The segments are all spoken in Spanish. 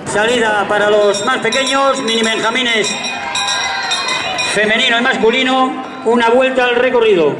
Salida para los más pequeños, mini benjamines femenino y masculino, una vuelta al recorrido.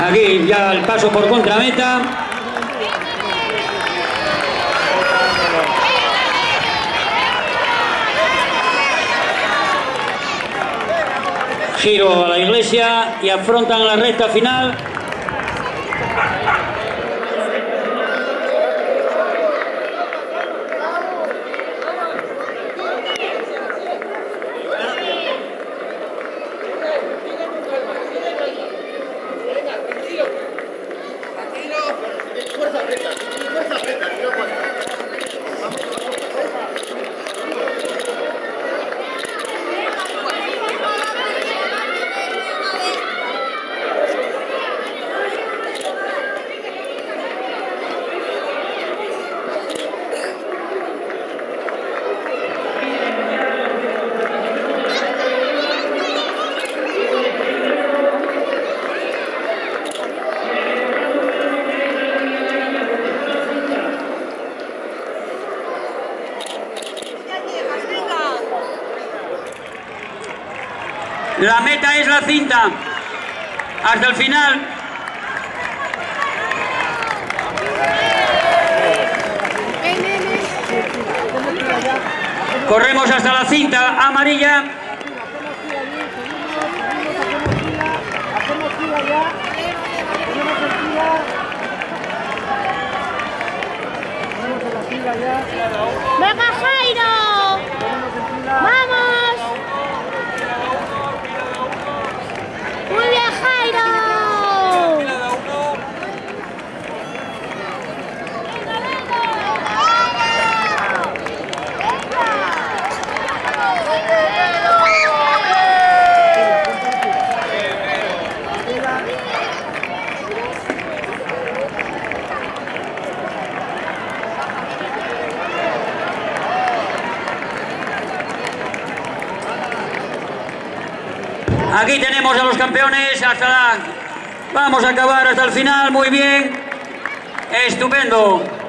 Aquí ya el paso por contrameta. Giro a la iglesia y afrontan la recta final. La meta es la cinta, hasta el final. Corremos hasta la cinta amarilla. ¡Venga, Jairo! ¡Vamos! ¡Muy bien, Jairo! Aquí tenemos a los campeones vamos a acabar hasta el final, muy bien, estupendo.